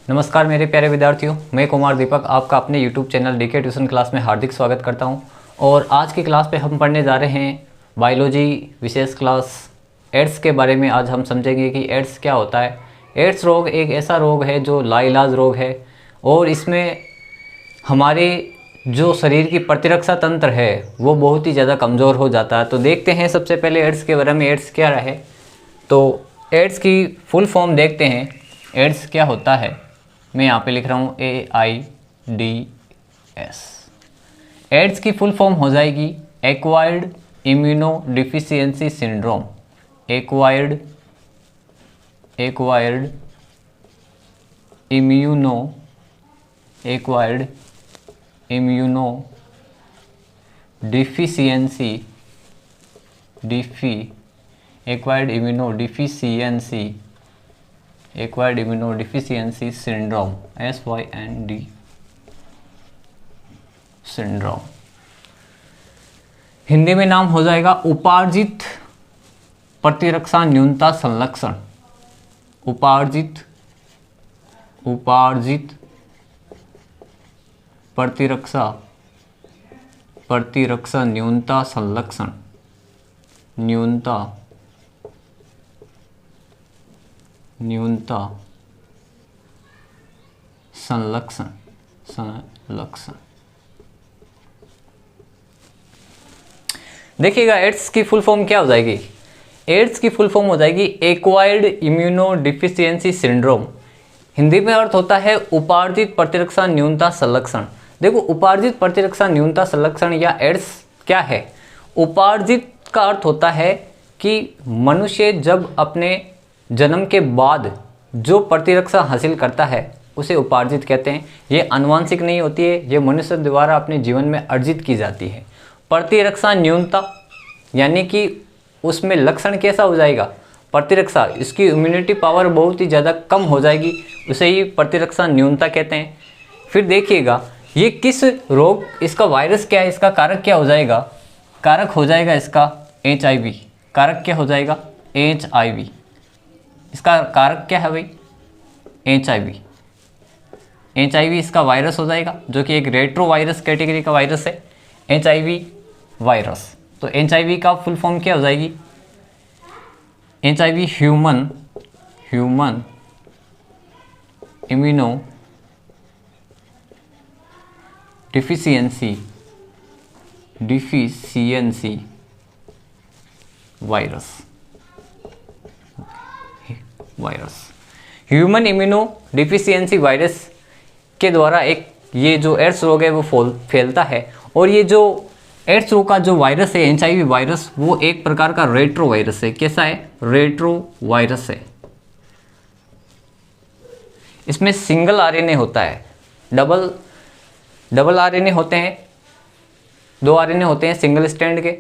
नमस्कार मेरे प्यारे विद्यार्थियों, मैं कुमार दीपक आपका अपने YouTube channel DK tuition class में हार्दिक स्वागत करता हूं। और आज की क्लास पे हम पढ़ने जा रहे हैं बायोलॉजी विशेष क्लास एड्स के बारे में। आज हम समझेंगे कि एड्स क्या होता है। एड्स रोग एक ऐसा रोग है जो लाइलाज रोग है और इसमें हमारे जो शरीर की प्रतिरक्षा तंत्र है वो बहुत ही ज़्यादा कमज़ोर हो जाता है। तो देखते हैं सबसे पहले एड्स के बारे में, एड्स क्या है। तो एड्स की फुल फॉर्म देखते हैं, एड्स क्या होता है। मैं यहाँ पे लिख रहा हूँ AIDS। एड्स की फुल फॉर्म हो जाएगी acquired immuno deficiency syndrome. Acquired immuno acquired immuno deficiency syndrome SYND syndrome. Hindi में नाम हो जाएगा उपार्जित प्रतिरक्षा न्यूनता संलक्षण। उपार्जित प्रतिरक्षा न्यूनता संलक्षण। देखिएगा एड्स की फुल फॉर्म क्या हो जाएगी। एड्स की फुल फॉर्म हो जाएगी acquired immuno deficiency syndrome. Hindi में अर्थ होता है उपार्जित प्रतिरक्षा न्यूनता संलक्षण। देखो, उपार्जित प्रतिरक्षा न्यूनता संलक्षण या एड्स क्या है। उपार्जित का अर्थ होता है कि मनुष्य जब अपने जन्म के बाद जो प्रतिरक्षा हासिल करता है उसे उपार्जित कहते हैं। ये आनुवंशिक नहीं होती है, ये मनुष्य द्वारा अपने जीवन में अर्जित की जाती है। प्रतिरक्षा न्यूनता यानी कि उसमें लक्षण कैसा हो जाएगा, प्रतिरक्षा, इसकी इम्यूनिटी पावर बहुत ही ज़्यादा कम हो जाएगी, उसे ही प्रतिरक्षा न्यूनता कहते हैं। फिर देखिएगा ये किस रोग, इसका वायरस क्या है, इसका कारक क्या हो जाएगा। कारक हो जाएगा इसका HIV। कारक क्या हो जाएगा HIV। इसका कारक क्या है भाई HIV इसका वायरस हो जाएगा जो कि एक रेट्रो वायरस कैटेगरी का वायरस है HIV वायरस। तो HIV का फुल फॉर्म क्या हो जाएगी। HIV human immuno deficiency virus. Human immuno deficiency virus के द्वारा एक ये जो एड्स रोग है वो फैलता है। और ये जो एड्स रोग का जो वायरस है HIV वायरस, वो एक प्रकार का रेट्रो वायरस है। कैसा है, रेट्रो वायरस है। इसमें सिंगल RNA होता है, डबल RNA होते हैं, 2 RNA होते हैं सिंगल स्ट्रैंड के।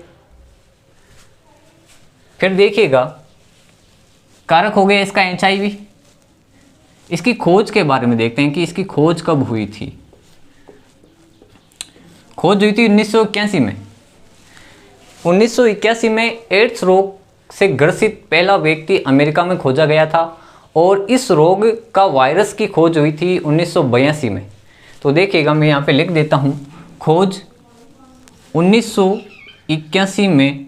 फिर देखिएगा कारक हो गया इसका HIV। इसकी खोज के बारे में देखते हैं कि इसकी खोज कब हुई थी। खोज हुई थी 1981 में। 1981 में एड्स रोग से ग्रसित पहला व्यक्ति अमेरिका में खोजा गया था और इस रोग का वायरस की खोज हुई थी 1982 में। तो देखिएगा मैं यहाँ पे लिख देता हूँ, खोज 1981 में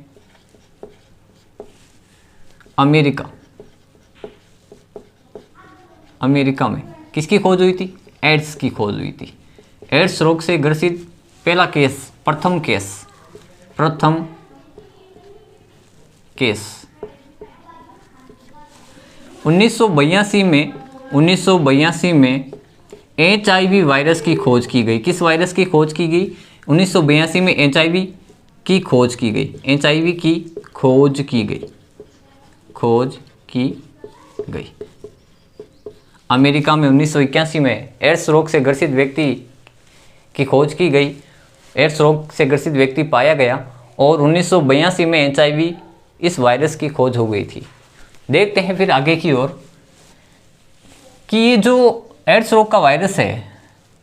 अमेरिका में किसकी खोज हुई थी, एड्स की खोज हुई थी। एड्स रोग से ग्रसित पहला केस, प्रथम केस 1982 में HIV वायरस की खोज की गई। किस वायरस की खोज की गई, 1982 में HIV की खोज की गई। HIV की खोज की गई अमेरिका में। 1981 में एड्स रोग से ग्रसित व्यक्ति की खोज की गई, एड्स रोग से ग्रसित व्यक्ति पाया गया और 1982 में HIV इस वायरस की खोज हो गई थी। देखते हैं फिर आगे की ओर कि ये जो एड्स रोग का वायरस है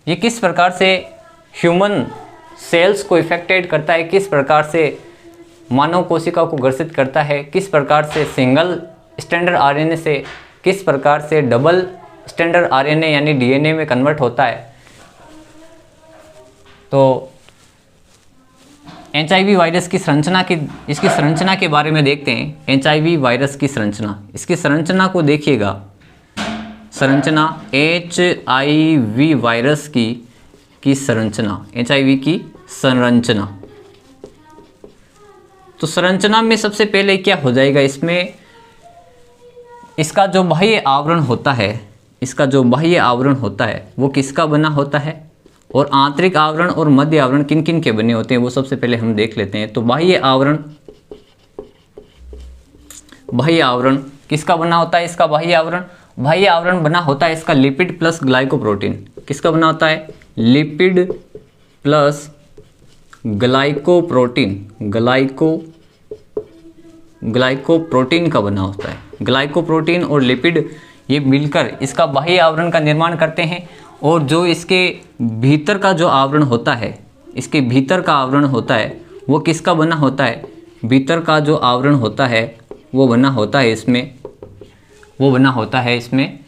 ये किस प्रकार से ह्यूमन सेल्स को इफेक्टेड करता है, किस प्रकार से मानव कोशिका को ग्रसित करता है, किस प्रकार से सिंगल स्टैंडर्ड आरएनए से किस प्रकार से डबल स्टैंडर्ड आरएनए यानी डीएनए में कन्वर्ट होता है। तो एचआईवी वायरस की इसकी संरचना के बारे में देखते हैं। एचआईवी वायरस की संरचना, इसकी संरचना को देखिएगा। संरचना एचआईवी वायरस की संरचना, एचआईवी की संरचना। तो संरचना में सबसे पहले क्या हो जाएगा, इसमें इसका जो बाह्य आवरण होता है, वो किसका बना होता है, और आंतरिक आवरण और मध्य आवरण किन किन के बने होते हैं वो सबसे पहले हम देख लेते हैं। तो बाह्य आवरण किसका बना होता है, इसका बाह्य आवरण बना होता है इसका लिपिड प्लस ग्लाइकोप्रोटीन। किसका बना होता है, लिपिड प्लस ग्लाइकोप्रोटीन का बना होता है। ग्लाइकोप्रोटीन और लिपिड ये मिलकर इसका बाह्य आवरण का निर्माण करते हैं। और जो इसके भीतर का जो आवरण होता है, वो किसका बना होता है, भीतर का जो आवरण होता है वो बना होता है इसमें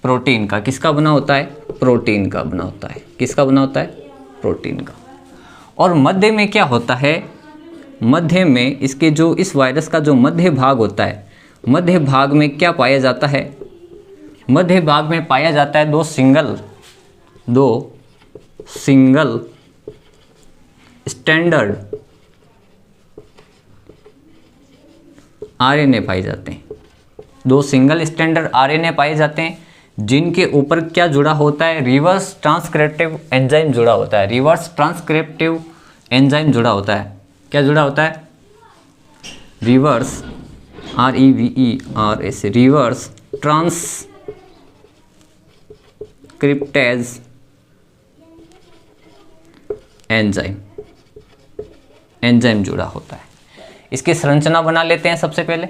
प्रोटीन का। किसका बना होता है, प्रोटीन का बना होता है। किसका बना होता है, प्रोटीन का। और मध्य में क्या होता है, मध्य में इसके जो इस वायरस का जो मध्य भाग होता है, मध्य भाग में क्या पाया जाता है, मध्य भाग में पाया जाता है दो सिंगल स्टैंडर्ड आरएनए पाए जाते हैं। दो सिंगल स्टैंडर्ड आरएनए पाए जाते हैं जिनके ऊपर क्या जुड़ा होता है, रिवर्स ट्रांसक्रिप्टिव एंजाइम जुड़ा होता है। रिवर्स ट्रांसक्रिप्टिव एंजाइम जुड़ा होता है। क्या जुड़ा होता है, reverse REVERS, reverse transcriptase enzyme जुड़ा होता है। इसकी संरचना बना लेते हैं। सबसे पहले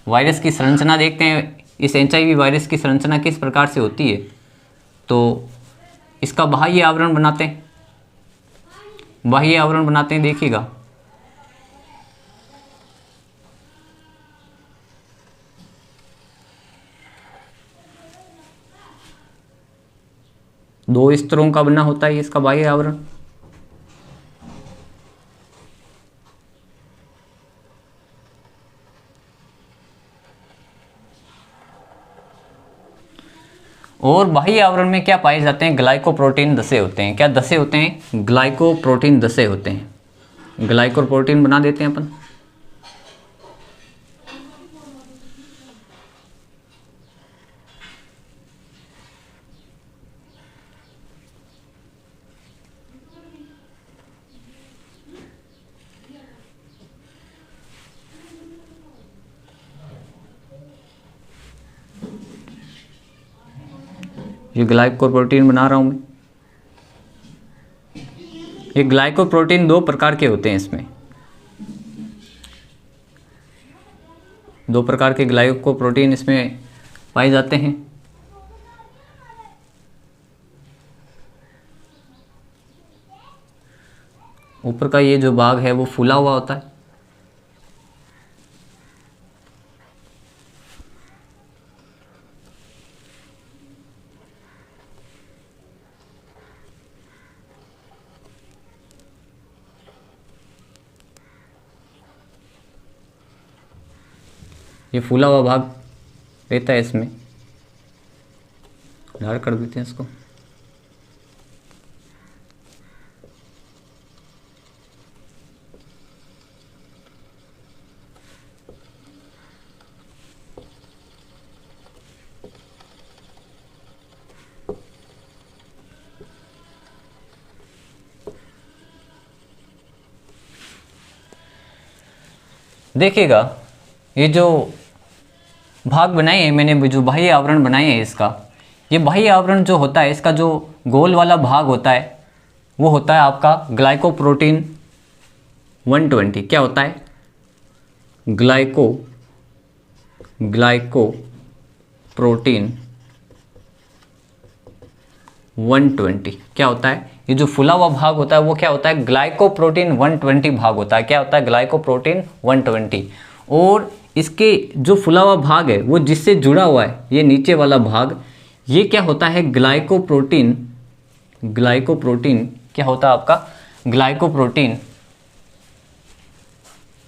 वायरस की संरचना देखते हैं। इस एचआईवी वायरस की संरचना किस प्रकार से होती है, तो इसका बाह्य आवरण बनाते हैं। देखिएगा, दो स्तरों का बना होता है इसका बाह्य आवरण। और बाह्य आवरण में क्या पाए जाते हैं, ग्लाइकोप्रोटीन धसे होते हैं। क्या धसे होते हैं, ग्लाइकोप्रोटीन धसे होते हैं। ग्लाइकोप्रोटीन बना देते हैं अपन। ये ग्लाइकोप्रोटीन बना रहा हूं मैं। ये ग्लाइकोप्रोटीन दो प्रकार के होते हैं। इसमें दो प्रकार के ग्लाइकोप्रोटीन इसमें पाए जाते हैं। ऊपर का ये जो भाग है वो फूला हुआ होता है। ये फूला हुआ भाग रहता है इसमें। उधार कर देते हैं इसको। देखिएगा, ये जो भाग बनाए हैं मैंने, जो बाह्य आवरण बनाए हैं इसका, ये बाह्य आवरण जो होता है इसका जो गोल वाला भाग होता है वो होता है आपका ग्लाइकोप्रोटीन 120। क्या होता है, ग्लाइकोप्रोटीन 120 क्या होता है। ये जो फुला हुआ भाग होता है वो क्या होता है, ग्लाइकोप्रोटीन 120 भाग होता है। क्या होता है, ग्लाइकोप्रोटीन 120। और इसके जो फुला हुआ भाग है वो जिससे जुड़ा हुआ है, ये नीचे वाला भाग, ये क्या होता है, ग्लाइकोप्रोटीन। ग्लाइकोप्रोटीन क्या होता है आपका, ग्लाइकोप्रोटीन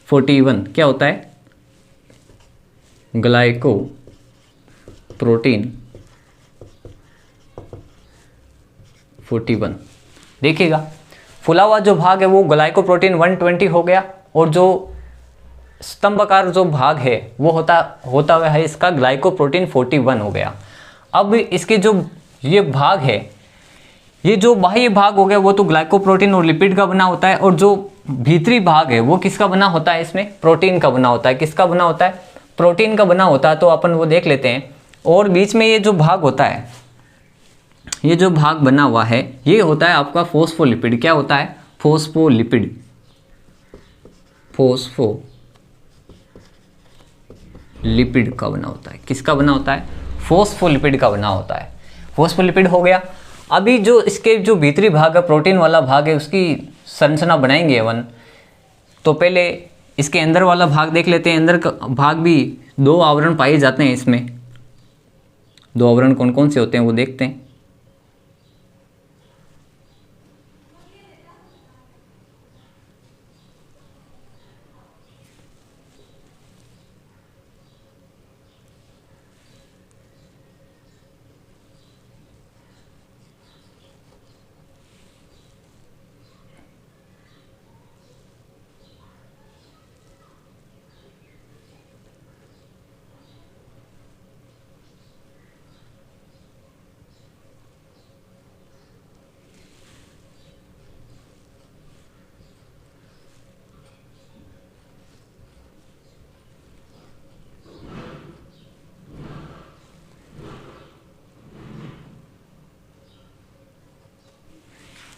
41 क्या होता है, ग्लाइकोप्रोटीन 41। देखिएगा फुला हुआ जो भाग है वो ग्लाइकोप्रोटीन 120 हो गया, और जो स्तंभाकार जो भाग है वो होता हुआ है इसका ग्लाइकोप्रोटीन 41 हो गया। अब इसके जो ये भाग है, ये जो बाह्य भाग हो गया वो तो ग्लाइकोप्रोटीन और लिपिड का बना होता है, और जो भीतरी भाग है वो किसका बना होता है, इसमें प्रोटीन का बना होता है। किसका बना होता है, प्रोटीन का बना होता है। तो अपन वो देख लेते हैं। और बीच में ये जो भाग होता है, ये जो भाग बना हुआ है ये होता है आपका फोस्फोलिपिड। क्या होता है, फोस्फोलिपिड। फोस्फोलिपिड का बना होता है। किसका बना होता है, फोस्फोलिपिड का बना होता है। फोस्फोलिपिड हो गया। अभी जो इसके जो भीतरी भाग है, प्रोटीन वाला भाग है, उसकी संरचना बनाएंगे अपन। तो पहले इसके अंदर वाला भाग देख लेते हैं। अंदर का भाग भी 2 आवरण पाए जाते हैं इसमें। 2 आवरण कौन कौन से होते हैं वो देखते हैं।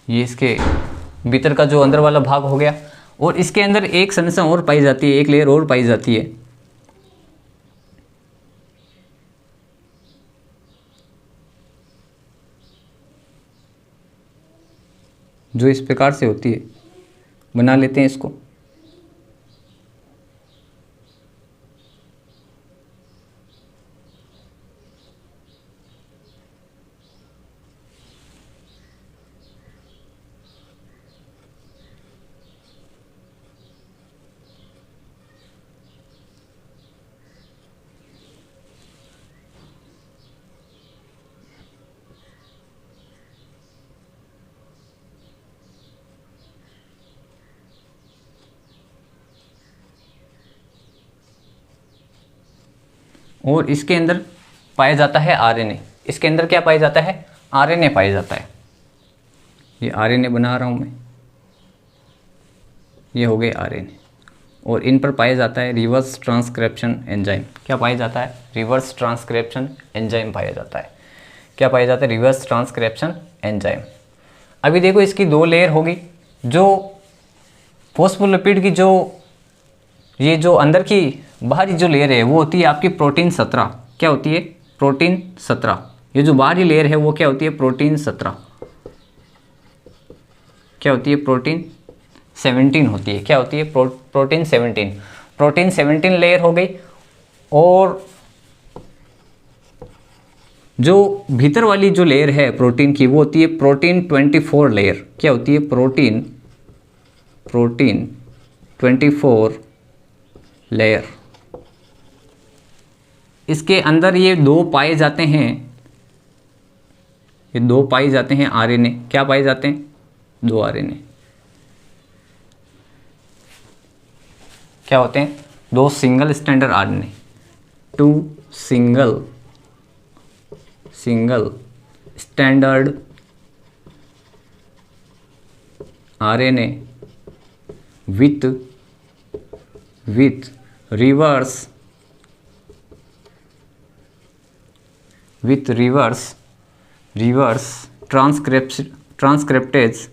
ये इसके भीतर का जो अंदर वाला भाग हो गया। और इसके अंदर एक संरचना और पाई जाती है, एक लेयर और पाई जाती है, जो इस प्रकार से होती है। बना लेते हैं इसको। और इसके अंदर पाया जाता है आरएनए। इसके अंदर क्या पाया जाता है, आरएनए पाया जाता है। ये आरएनए बना रहा हूँ मैं, ये हो गए आरएनए। और इन पर पाया जाता है रिवर्स ट्रांसक्रिप्शन एंजाइम। क्या पाया जाता है, रिवर्स ट्रांसक्रिप्शन एंजाइम पाया जाता है। क्या पाया जाता है, रिवर्स ट्रांसक्रिप्शन एंजाइम। अभी देखो इसकी 2 लेयर होगी। जो फोस्फोलिपिड की जो ये जो अंदर की बाहरी जो लेयर है वो होती है आपकी प्रोटीन 17। क्या होती है, प्रोटीन 17। ये जो बाहरी लेयर है वो क्या होती है, प्रोटीन 17। क्या होती है, प्रोटीन 17 होती है। क्या होती है, प्रोटीन 17। प्रोटीन 17 लेयर हो गई। और जो भीतर वाली जो लेयर है प्रोटीन की वो होती है प्रोटीन 24 लेयर। क्या होती है, प्रोटीन 24 लेयर। इसके अंदर ये 2 पाए जाते हैं, ये 2 पाए जाते हैं आरएनए। क्या पाए जाते हैं, 2 आरएनए। क्या होते हैं, 2 single standard RNA. 2 single standard RNA with reverse transcriptase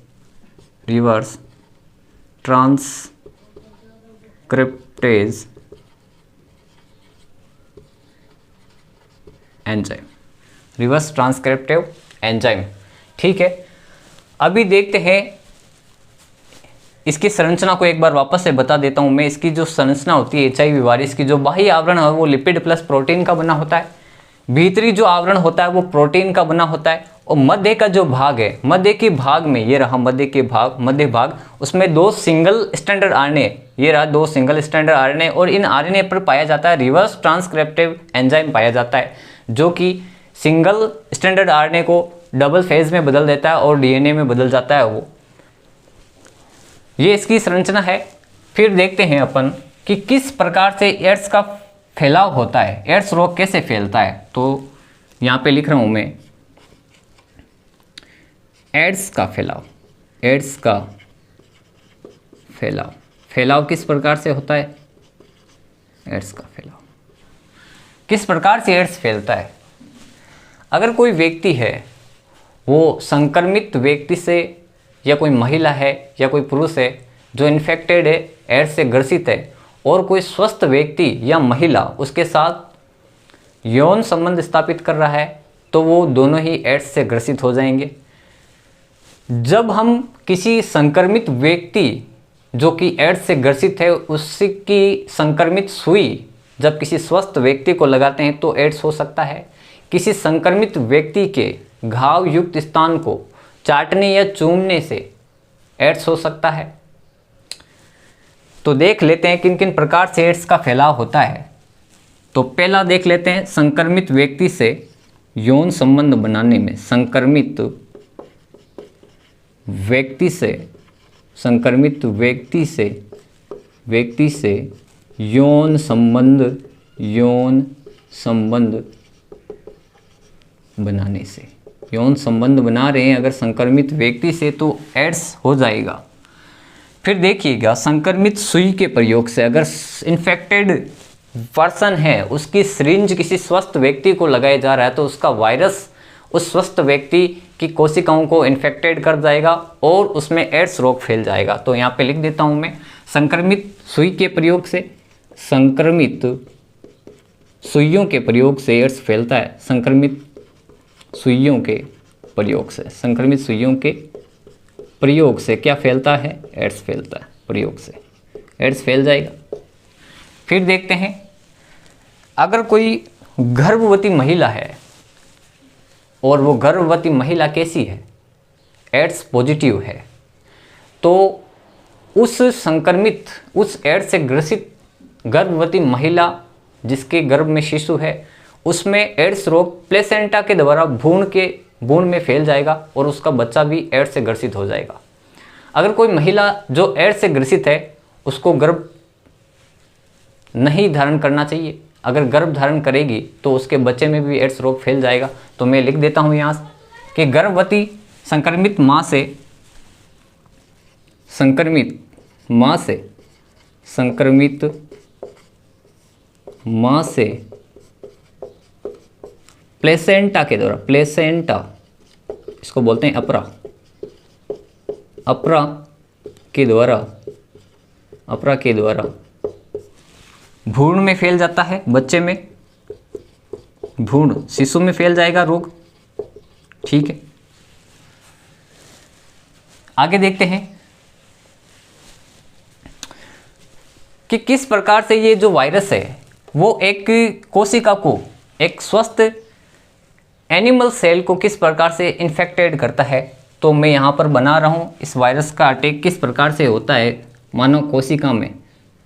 enzyme. Reverse transcriptive enzyme. ठीक है, अभी देखते हैं इसकी संरचना को एक बार वापस से बता देता हूं मैं। इसकी जो संरचना होती है HIV वायरस की, जो बाह्य आवरण है वो लिपिड प्लस प्रोटीन का बना होता है। भीतरी जो आवरण होता है वो प्रोटीन का बना होता है, और मध्य का जो भाग है, मध्य के भाग में ये रहा मध्य भाग, उसमें 2 सिंगल स्ट्रैंडेड आरएनए, ये रहा 2 सिंगल स्ट्रैंडेड आरएनए, और इन आरएनए पर पाया जाता है रिवर्स ट्रांसक्रिप्टिव एंजाइम पाया जाता है, जो कि सिंगल स्ट्रैंडेड आरएनए को डबल फेज में बदल देता है और डीएनए में बदल जाता है वो। ये इसकी संरचना है। फिर देखते हैं अपन कि किस प्रकार से एड्स का फैलाव होता है, एड्स रोग कैसे फैलता है। तो यहाँ पे लिख रहा हूँ मैं, एड्स का फैलाव, एड्स का फैलाव किस प्रकार से होता है, एड्स का फैलाव किस प्रकार से एड्स फैलता है। अगर कोई व्यक्ति है वो संक्रमित व्यक्ति से, या कोई महिला है या कोई पुरुष है जो इन्फेक्टेड है, एड्स से ग्रसित है, और कोई स्वस्थ व्यक्ति या महिला उसके साथ यौन संबंध स्थापित कर रहा है, तो वो दोनों ही एड्स से ग्रसित हो जाएंगे। जब हम किसी संक्रमित व्यक्ति जो कि एड्स से ग्रसित है उसकी संक्रमित सुई जब किसी स्वस्थ व्यक्ति को लगाते हैं तो एड्स हो सकता है। किसी संक्रमित व्यक्ति के घाव युक्त स्थान को चाटने या चूमने से एड्स हो सकता है। तो देख लेते हैं किन किन प्रकार से एड्स का फैलाव होता है। तो पहला देख लेते हैं, संक्रमित व्यक्ति से यौन संबंध बनाने में, संक्रमित व्यक्ति से यौन संबंध बनाने से, यौन संबंध बना रहे हैं अगर संक्रमित व्यक्ति से तो एड्स हो जाएगा। फिर देखिएगा, संक्रमित सुई के प्रयोग से, अगर इन्फेक्टेड पर्सन है उसकी सिरिंज किसी स्वस्थ व्यक्ति को लगाया जा रहा है तो उसका वायरस उस स्वस्थ व्यक्ति की कोशिकाओं को इन्फेक्टेड कर जाएगा और उसमें एड्स रोग फैल जाएगा। तो यहाँ पे लिख देता हूँ मैं, संक्रमित सुई के प्रयोग से, संक्रमित सुइयों के प्रयोग से एड्स फैलता है। संक्रमित सुइयों के प्रयोग से, संक्रमित सुइयों के प्रयोग से क्या फैलता है, एड्स फैलता है। प्रयोग से एड्स फैल जाएगा। फिर देखते हैं, अगर कोई गर्भवती महिला है और वो गर्भवती महिला कैसी है, एड्स पॉजिटिव है, तो उस संक्रमित, उस एड्स से ग्रसित गर्भवती महिला जिसके गर्भ में शिशु है उसमें एड्स रोग प्लेसेंटा के द्वारा भ्रूण में फैल जाएगा और उसका बच्चा भी एड्स से ग्रसित हो जाएगा। अगर कोई महिला जो एड्स से ग्रसित है उसको गर्भ नहीं धारण करना चाहिए, अगर गर्भ धारण करेगी तो उसके बच्चे में भी एड्स रोग फैल जाएगा। तो मैं लिख देता हूँ यहाँ कि गर्भवती संक्रमित माँ से प्लेसेंटा के द्वारा, प्लेसेंटा इसको बोलते हैं अपरा के द्वारा भ्रूण में फैल जाता है, बच्चे में, भ्रूण शिशु में फैल जाएगा रोग। ठीक है, आगे देखते हैं कि किस प्रकार से ये जो वायरस है वो एक कोशिका को, एक स्वस्थ एनिमल सेल को किस प्रकार से इन्फेक्टेड करता है। तो मैं यहाँ पर बना रहा हूँ इस वायरस का अटैक किस प्रकार से होता है मानव कोशिका में।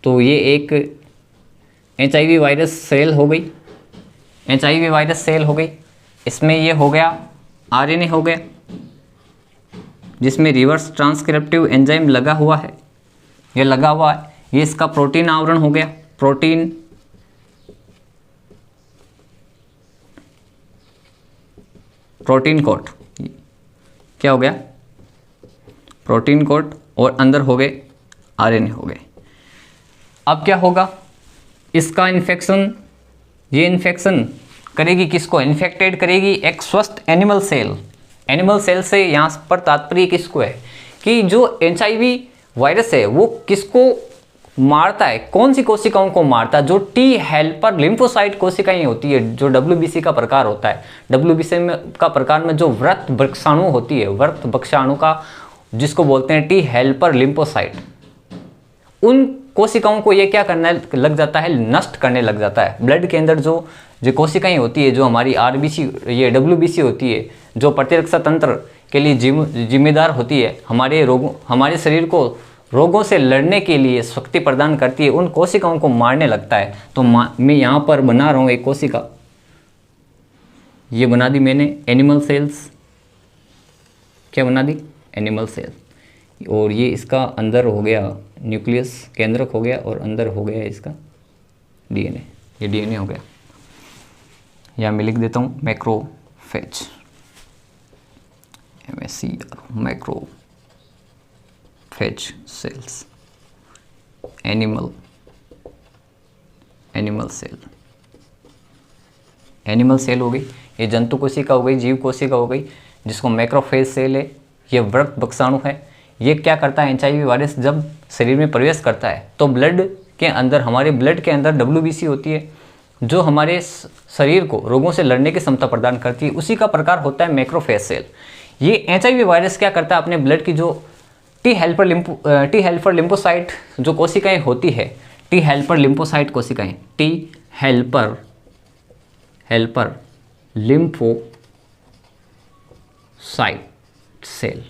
तो ये एक HIV वायरस सेल हो गई, HIV वायरस सेल हो गई। इसमें ये हो गया RNA हो गया जिसमें रिवर्स ट्रांसक्रिप्टिव एंजाइम लगा हुआ है, ये लगा हुआ है। ये इसका प्रोटीन आवरण हो गया, प्रोटीन कोट, क्या हो गया, प्रोटीन कोट, और अंदर हो गए RNA हो गए। अब क्या होगा, इसका इन्फेक्शन, ये इन्फेक्शन करेगी किसको, इन्फेक्टेड करेगी एक स्वस्थ एनिमल सेल। एनिमल सेल से यहाँ पर तात्पर्य किसको है कि जो HIV वायरस है वो किसको मारता है, कौन सी कोशिकाओं को मारता है, जो T हेल्पर लिम्फोसाइट कोशिकाएं होती है, जो WBC का प्रकार होता है। WBC का प्रकार में जो व्रत वृक्षाणु होती है, व्रत वृक्षाणु का जिसको बोलते हैं T हेल्पर लिम्फोसाइट, उन कोशिकाओं को ये क्या करने लग जाता है, नष्ट करने लग जाता है। ब्लड के अंदर जो जो कोशिकाएं होती है, जो हमारी आरबीसी ये डब्ल्यूबीसी होती है, जो प्रतिरक्षा तंत्र के लिए जिम्मेदार होती है, हमारे शरीर को रोगों से लड़ने के लिए शक्ति प्रदान करती है, उन कोशिकाओं को मारने लगता है। तो मैं यहाँ पर बना रहा हूँ एक कोशिका, ये बना दी मैंने एनिमल सेल्स। क्या बना दी? Animal cell. और ये इसका अंदर हो गया न्यूक्लियस, केंद्रक हो गया, और अंदर हो गया इसका डीएनए। ये डीएनए हो गया। यहाँ मैं लिख देता हूँ macrophage, MACR, macrophage cells, animal cell. Animal cell हो गई, ये जंतु कोशिका हो गई, जीव कोशिका हो गई, जिसको मैक्रोफेज सेल है। ये वृक्क बक्साणु है। ये क्या करता है, HIV वायरस जब शरीर में प्रवेश करता है तो ब्लड के अंदर, हमारे ब्लड के अंदर WBC होती है, जो हमारे शरीर को रोगों से लड़ने की क्षमता प्रदान करती है। उसी का प्रकार होता है मैक्रोफेज सेल। ये HIV वायरस क्या करता है, अपने ब्लड की जो टी हेल्पर लिम्फोसाइट जो कोशिकाएं होती है, टी हेल्पर लिम्फोसाइट कोशिकाएं, टी हेल्पर लिम्फोसाइट सेल,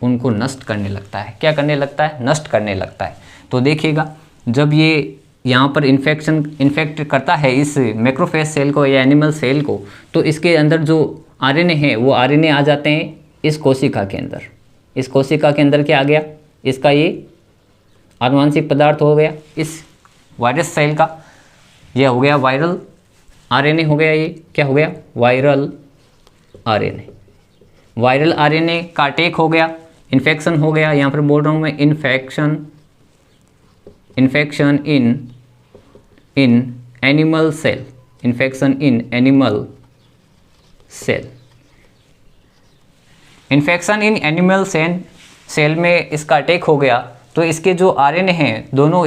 उनको नष्ट करने लगता है। क्या करने लगता है? नष्ट करने लगता है। तो देखिएगा, जब ये यहाँ पर इन्फेक्ट करता है इस मैक्रोफेज सेल को या एनिमल सेल को, तो इसके अंदर जो RNA है वो RNA आ जाते हैं इस कोशिका के अंदर। इस कोशिका के अंदर क्या आ गया? इसका ये आनुवंशिक पदार्थ हो गया इस वायरस सेल का। यह हो गया वायरल RNA हो गया। ये क्या हो गया? Viral RNA। वायरल RNA का अटैक हो गया, इन्फेक्शन हो गया। यहाँ पर बोल रहा हूँ मैं infection in animal cell, infection in animal cell. Infection in animal cell में इसका अटैक हो गया, तो इसके जो RNA हैं दोनों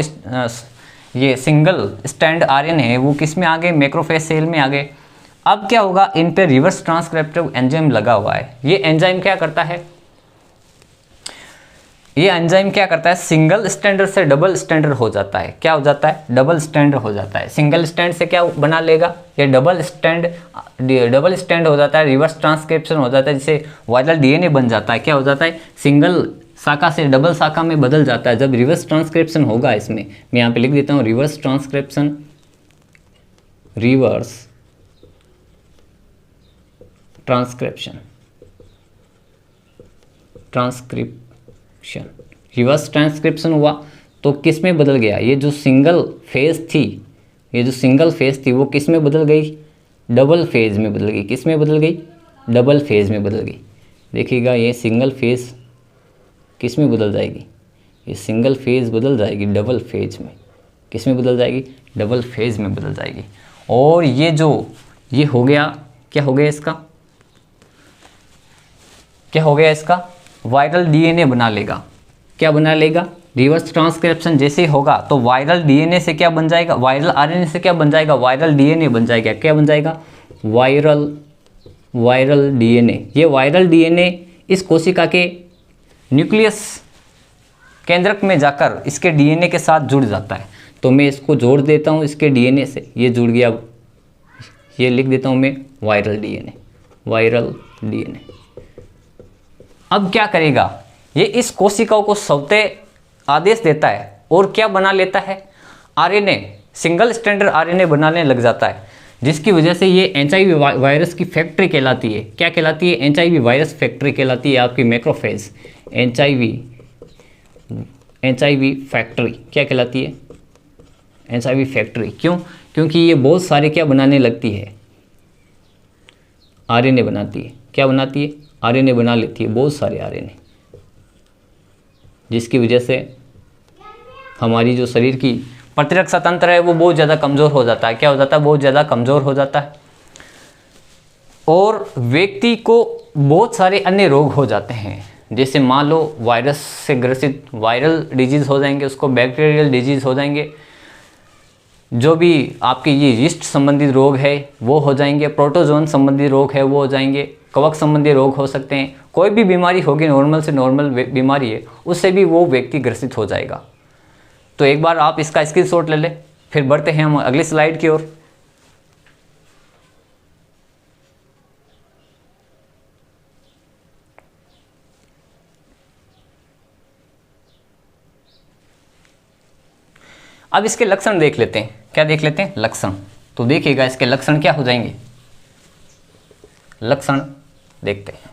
ये सिंगल स्टैंड RNA है, वो किस में आ गए? मैक्रोफेज सेल में आ गए। अब क्या होगा? इन पे रिवर्स ट्रांसक्रिप्टिव एंजाइम लगा हुआ है। ये एंजाइम क्या करता है? ये एंजाइम क्या करता है? सिंगल स्टैंडर्ड से डबल स्टैंडर्ड हो जाता है। क्या हो जाता है? डबल स्टैंडर्ड हो जाता है। सिंगल स्टैंड से क्या बना लेगा? ये डबल स्टैंड हो जाता है, रिवर्स ट्रांसक्रिप्शन हो जाता है, जिसे वायरल DNA बन जाता है। क्या हो जाता है? सिंगल शाखा से डबल शाखा में बदल जाता है। जब रिवर्स ट्रांसक्रिप्शन होगा इसमें, मैं यहाँ पे लिख देता हूँ रिवर्स ट्रांसक्रिप्शन, रिवर्स ट्रांसक्रिप्शन हुआ तो किस में बदल गया? ये जो सिंगल फेज थी वो किस में बदल गई? डबल फेज में बदल गई। किस में बदल गई? डबल फेज में बदल गई। देखिएगा, ये सिंगल फेज किस में बदल जाएगी? ये सिंगल फेज बदल जाएगी डबल फेज में। किस में बदल जाएगी? डबल फेज में बदल जाएगी। और ये हो गया, क्या हो गया इसका? क्या हो गया इसका? वायरल DNA बना लेगा। क्या बना लेगा? रिवर्स ट्रांसक्रिप्शन जैसे होगा तो वायरल DNA से क्या बन जाएगा? वायरल RNA से क्या बन जाएगा? वायरल DNA बन जाएगा। क्या बन जाएगा? Viral DNA। ये वायरल DNA इस कोशिका के न्यूक्लियस केंद्रक में जाकर इसके DNA के साथ जुड़ जाता है। तो मैं इसको जोड़ देता हूँ इसके DNA से, ये जुड़ गया। ये लिख देता हूँ मैं वायरल DNA। अब क्या करेगा? ये इस कोशिकाओं को स्वतः आदेश देता है और क्या बना लेता है? RNA, सिंगल स्टैंडर्ड RNA बनाने लग जाता है, जिसकी वजह से ये HIV वायरस की फैक्ट्री कहलाती है। क्या कहलाती है? HIV वायरस फैक्ट्री कहलाती है आपकी मैक्रोफेज। HIV फैक्ट्री क्या कहलाती है? HIV factory. क्यों? क्योंकि ये बहुत सारे क्या बनाने लगती है? RNA बनाती है। क्या बनाती है? RNA बना लेती है, बहुत सारे RNA, जिसकी वजह से हमारी जो शरीर की प्रतिरक्षा तंत्र है वो बहुत ज़्यादा कमज़ोर हो जाता है। क्या हो जाता है? बहुत ज़्यादा कमज़ोर हो जाता है, और व्यक्ति को बहुत सारे अन्य रोग हो जाते हैं। जैसे मान लो वायरस से ग्रसित वायरल डिजीज़ हो जाएंगे, उसको बैक्टीरियल डिजीज़ हो जाएंगे, जो भी आपके ये यीस्ट संबंधित रोग है वो हो जाएंगे, प्रोटोजोन संबंधी रोग है वो हो जाएंगे, कवक संबंधी रोग हो सकते हैं। कोई भी बीमारी होगी, नॉर्मल से नॉर्मल बीमारी है, उससे भी वो व्यक्ति ग्रसित हो जाएगा। तो एक बार आप इसका स्क्रीनशॉट ले लें। फिर बढ़ते हैं हम अगली स्लाइड की ओर। अब इसके लक्षण देख लेते हैं। क्या देख लेते हैं? लक्षण। तो देखिएगा इसके लक्षण क्या हो जाएंगे। लक्षण देखते हैं।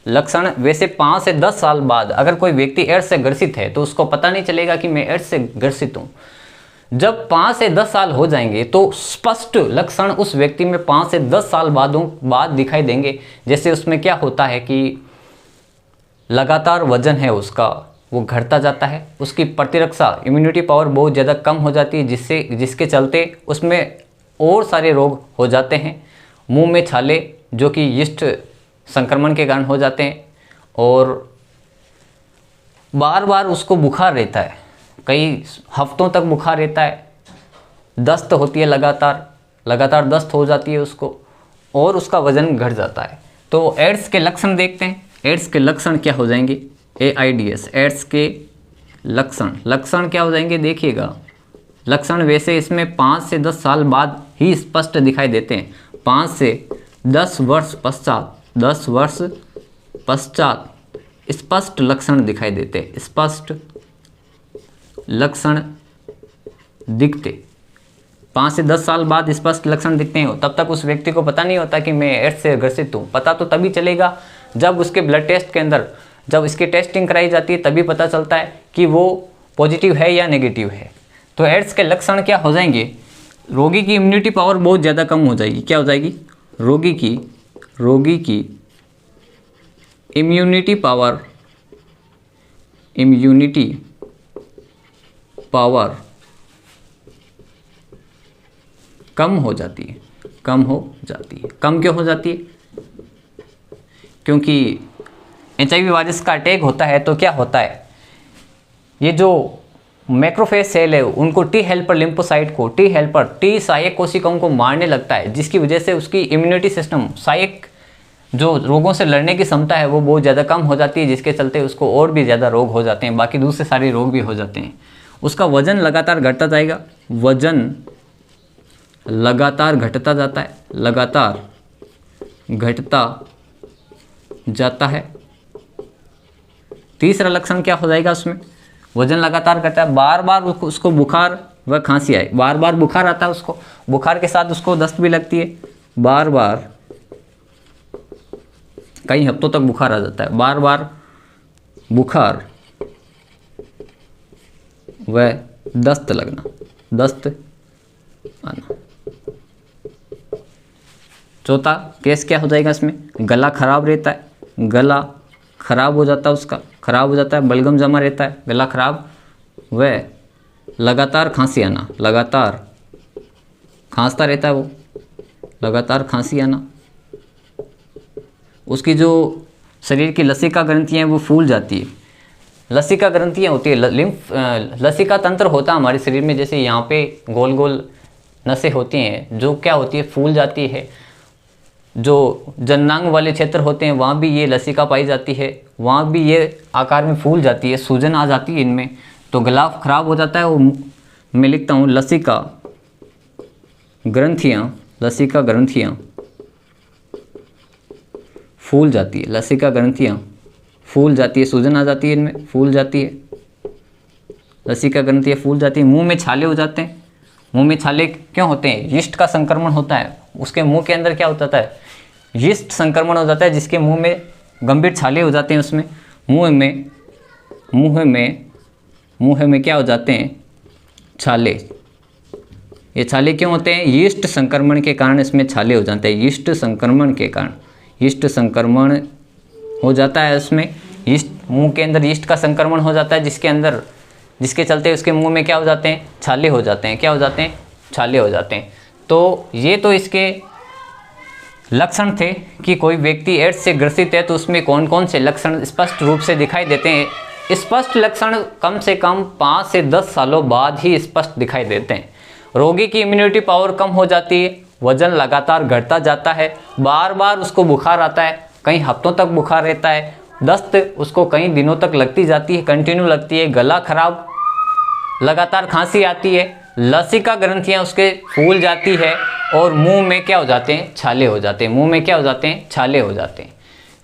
लक्षण वैसे 5 से 10 साल बाद अगर कोई व्यक्ति एड्स से ग्रसित है तो उसको पता नहीं चलेगा कि मैं एड्स से ग्रसित हूं। जब 5 से 10 साल हो जाएंगे तो स्पष्ट लक्षण उस व्यक्ति में 5 से 10 साल बाद दिखाई देंगे। जैसे उसमें क्या होता है कि लगातार वजन है उसका वो घटता जाता है, उसकी प्रतिरक्षा इम्यूनिटी पावर बहुत ज़्यादा कम हो जाती है, जिसके चलते उसमें और सारे रोग हो जाते हैं। मुंह में छाले जो कि यीस्ट संक्रमण के कारण हो जाते हैं, और बार बार उसको बुखार रहता है, कई हफ्तों तक बुखार रहता है, दस्त होती है, लगातार दस्त हो जाती है उसको, और उसका वजन घट जाता है। तो एड्स के लक्षण देखते हैं। एड्स के लक्षण क्या हो जाएंगे? AIDS एड्स के लक्षण क्या हो जाएंगे? देखिएगा लक्षण वैसे इसमें 5 से 10 साल बाद ही स्पष्ट दिखाई देते हैं। 5 से 10 वर्ष पश्चात स्पष्ट लक्षण दिखाई देते हैं। स्पष्ट लक्षण दिखते 5 से 10 साल बाद स्पष्ट लक्षण दिखते हैं। तब तक उस व्यक्ति को पता नहीं होता कि मैं एड्स से ग्रसित हूँ। पता तो तभी चलेगा जब उसके ब्लड टेस्ट के अंदर जब इसकी टेस्टिंग कराई जाती है, तभी पता चलता है कि वो पॉजिटिव है या नेगेटिव है। तो एड्स के लक्षण क्या हो जाएंगे? रोगी की इम्यूनिटी पावर बहुत ज़्यादा कम हो जाएगी। क्या हो जाएगी? रोगी की इम्यूनिटी पावर कम हो जाती है। कम क्यों हो जाती है? क्योंकि HIV वायरस का अटैक होता है तो क्या होता है, ये जो मैक्रोफेज सेल है उनको टी हेल्पर लिम्फोसाइट को टी सहायक कोशिकाओं को मारने लगता है, जिसकी वजह से उसकी इम्यूनिटी सिस्टम सहायक जो रोगों से लड़ने की क्षमता है वो बहुत ज़्यादा कम हो जाती है, जिसके चलते उसको और भी ज़्यादा रोग हो जाते हैं, बाकी दूसरे सारे रोग भी हो जाते हैं। उसका वजन लगातार घटता जाएगा, वजन लगातार घटता जाता है। तीसरा लक्षण क्या हो जाएगा उसमें? वजन लगातार घटता है, बार बार उसको बुखार व खांसी आए, बार बार बुखार आता है उसको, बुखार के साथ उसको दस्त भी लगती है, बार बार कई हफ्तों तक बुखार आ जाता है, बार बार बुखार व दस्त आना। चौथा केस क्या हो जाएगा इसमें? गला खराब रहता है, गला खराब हो जाता है, उसका खराब हो जाता है, बलगम जमा रहता है, गला खराब व लगातार खांसी आना, लगातार खांसता रहता है वो, लगातार खांसी आना। उसकी जो शरीर की लसिका ग्रंथियाँ हैं वो फूल जाती है। लसिका ग्रंथियाँ होती है, लसिका तंत्र होता है हमारे शरीर में, जैसे यहाँ पे गोल गोल नसें होती हैं जो क्या होती है, फूल जाती है। जो जननांग वाले क्षेत्र होते हैं वहाँ भी ये लसिका पाई जाती है, वहाँ भी ये आकार में फूल जाती है, सूजन आ जाती है इनमें, तो गला खराब हो जाता है। वो मैं लिखता हूँ लसिका ग्रंथियाँ फूल जाती है, लसिका ग्रंथियाँ फूल जाती है, सूजन आ जाती है इनमें, फूल जाती है, लसिका ग्रंथियाँ फूल जाती है। मुंह में छाले हो जाते हैं। मुंह में छाले क्यों होते हैं? यीस्ट का संक्रमण होता है, उसके मुंह के अंदर क्या होता है? यीस्ट संक्रमण हो जाता है, जिसके मुंह में गंभीर छाले हो जाते हैं। उसमें मुंह में क्या हो जाते हैं? छाले। ये छाले क्यों होते हैं? यीस्ट संक्रमण के कारण इसमें छाले हो जाते हैं। यीस्ट संक्रमण के कारण यीस्ट संक्रमण हो जाता है उसमें, यीस्ट मुंह के अंदर यीस्ट का संक्रमण हो जाता है, जिसके चलते उसके मुंह में क्या हो जाते हैं? छाले हो जाते हैं। क्या हो जाते हैं? छाले हो जाते हैं। तो ये तो इसके लक्षण थे कि कोई व्यक्ति एड्स से ग्रसित है तो उसमें कौन कौन से लक्षण स्पष्ट रूप से दिखाई देते हैं। स्पष्ट लक्षण कम से कम 5 से 10 सालों बाद ही स्पष्ट दिखाई देते हैं। रोगी की इम्यूनिटी पावर कम हो जाती है, वजन लगातार घटता जाता है, बार बार उसको बुखार आता है, कई हफ्तों तक बुखार रहता है, दस्त उसको कई दिनों तक लगती जाती है, कंटिन्यू लगती है, गला खराब, लगातार खांसी आती है, लसिका ग्रंथियां उसके फूल जाती है और मुंह में क्या हो जाते हैं, छाले हो जाते हैं, मुंह में क्या हो जाते हैं, छाले हो जाते हैं।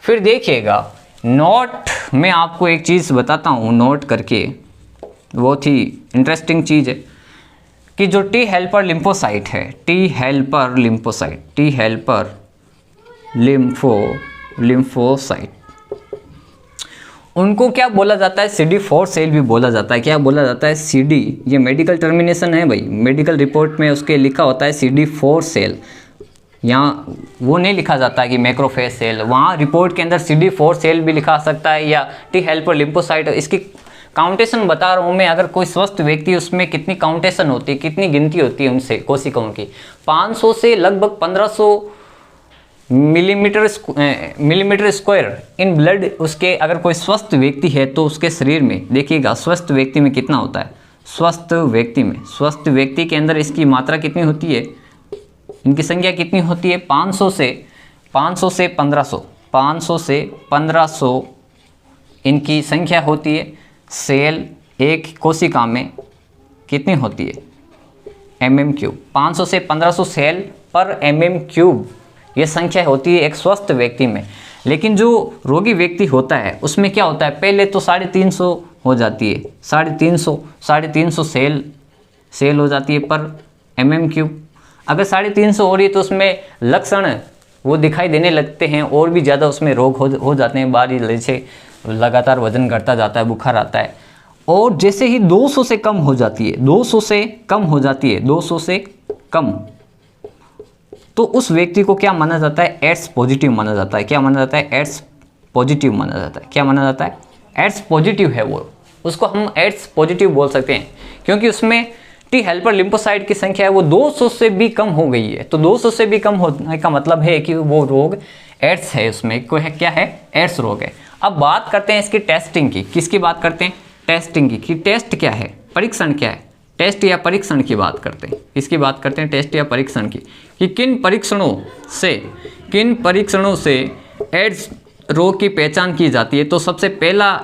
फिर देखिएगा नोट में आपको एक चीज़ बताता हूँ, नोट करके, बहुत ही इंटरेस्टिंग चीज़ है कि जो टी हेल्पर लिम्फोसाइट है, T helper lymphocyte, T helper lymphocyte, उनको क्या बोला जाता है, CD4 सेल भी बोला जाता है। क्या बोला जाता है, CD, ये मेडिकल टर्मिनेशन है भाई, मेडिकल रिपोर्ट में उसके लिखा होता है CD4 सेल, यहाँ वो नहीं लिखा जाता है कि मैक्रोफेज सेल, वहाँ रिपोर्ट के अंदर CD4 सेल भी लिखा सकता है या टी हेल्पर लिम्फोसाइट। इसकी काउंटेशन बता रहा हूँ मैं, अगर कोई स्वस्थ व्यक्ति, उसमें कितनी काउंटेशन होती है, कितनी गिनती होती है उनसे कोशिकाओं की, 500 से लगभग 1500 मिलीमीटर स्क्वायर इन ब्लड उसके, अगर कोई स्वस्थ व्यक्ति है तो उसके शरीर में देखिएगा स्वस्थ व्यक्ति में कितना होता है, स्वस्थ व्यक्ति के अंदर इसकी मात्रा कितनी होती है, इनकी संख्या कितनी होती है, 500 से 1500 इनकी संख्या होती है। सेल एक कोशिका में कितनी होती है, mm³, 500 से 1500 सेल पर mm³ ये संख्या होती है एक स्वस्थ व्यक्ति में। लेकिन जो रोगी व्यक्ति होता है उसमें क्या होता है, पहले तो 350 हो जाती है, 350 सेल हो जाती है पर mm³। अगर 350 हो रही है तो उसमें लक्षण वो दिखाई देने लगते हैं, और भी ज़्यादा उसमें रोग हो जाते हैं, बारी जैसे लगातार वजन घटता जाता है, बुखार आता है। और जैसे ही 200 से कम हो जाती है, 200 से कम, तो उस व्यक्ति को क्या माना जाता है, एड्स पॉजिटिव माना जाता है। क्या माना जाता है, एड्स पॉजिटिव माना जाता है। क्या माना जाता है, एड्स पॉजिटिव है वो, उसको हम एड्स पॉजिटिव बोल सकते हैं, क्योंकि उसमें टी हेल्पर लिम्फोसाइट की संख्या है वो 200 से भी कम हो गई है। तो 200 से भी कम होने का मतलब है कि वो रोग एड्स है, उसमें कोई है, क्या है, एड्स रोग है। अब बात करते हैं इसकी टेस्टिंग की। किसकी बात करते हैं, टेस्टिंग की, कि टेस्ट क्या है, परीक्षण क्या है, टेस्ट या परीक्षण की बात करते हैं। इसकी बात करते हैं टेस्ट या परीक्षण की, कि किन परीक्षणों से एड्स रोग की पहचान की जाती है। तो सबसे पहला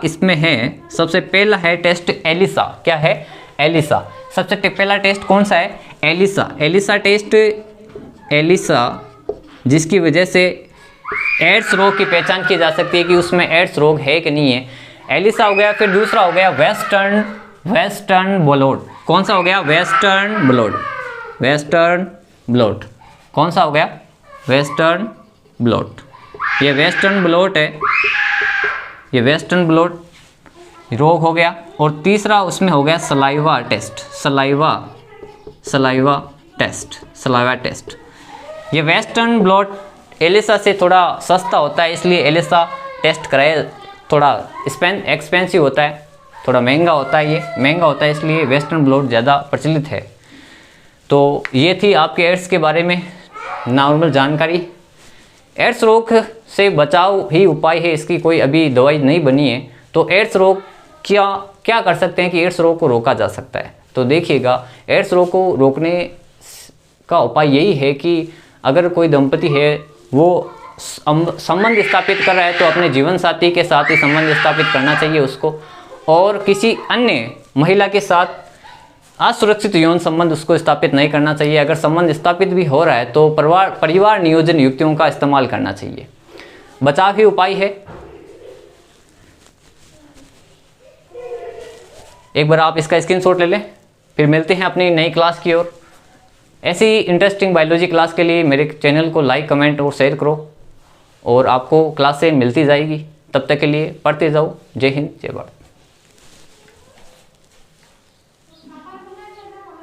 है टेस्ट एलिसा। क्या है, एलिसा। सबसे पहला टेस्ट कौन सा है, एलिसा टेस्ट, जिसकी वजह से एड्स रोग की पहचान की जा सकती है कि उसमें एड्स रोग है कि नहीं है, एलिसा हो गया। फिर दूसरा हो गया वेस्टर्न ब्लॉट। कौन सा हो गया, वेस्टर्न ब्लॉट। कौन सा हो गया, वेस्टर्न ब्लॉट। ये वेस्टर्न ब्लॉट रोग हो गया। और तीसरा उसमें हो गया सलाइवा टेस्ट। ये वेस्टर्न ब्लॉट एलिसा से थोड़ा सस्ता होता है, इसलिए एलिसा टेस्ट कराए, थोड़ा एक्सपेंसिव होता है, थोड़ा महंगा होता है, इसलिए वेस्टर्न ब्लॉट ज़्यादा प्रचलित है। तो ये थी आपके एड्स के बारे में नॉर्मल जानकारी। एड्स रोग से बचाव ही उपाय है, इसकी कोई अभी दवाई नहीं बनी है। तो एड्स रोग क्या कर सकते हैं कि एड्स रोग को रोका जा सकता है। तो देखिएगा, एड्स रोग को रोकने का उपाय यही है कि अगर कोई दंपति है वो संबंध स्थापित कर रहा है तो अपने जीवन साथी के साथ ही संबंध स्थापित करना चाहिए उसको, और किसी अन्य महिला के साथ असुरक्षित यौन संबंध उसको स्थापित नहीं करना चाहिए। अगर संबंध स्थापित भी हो रहा है तो परिवार नियोजन युक्तियों का इस्तेमाल करना चाहिए। बचाव ही उपाय है। एक बार आप इसका स्क्रीनशॉट ले लें, फिर मिलते हैं अपनी नई क्लास की ओर। ऐसी ही इंटरेस्टिंग बायोलॉजी क्लास के लिए मेरे चैनल को लाइक, कमेंट और शेयर करो, और आपको क्लासें मिलती जाएगी। तब तक के लिए पढ़ते जाओ। जय हिंद, जय भारत।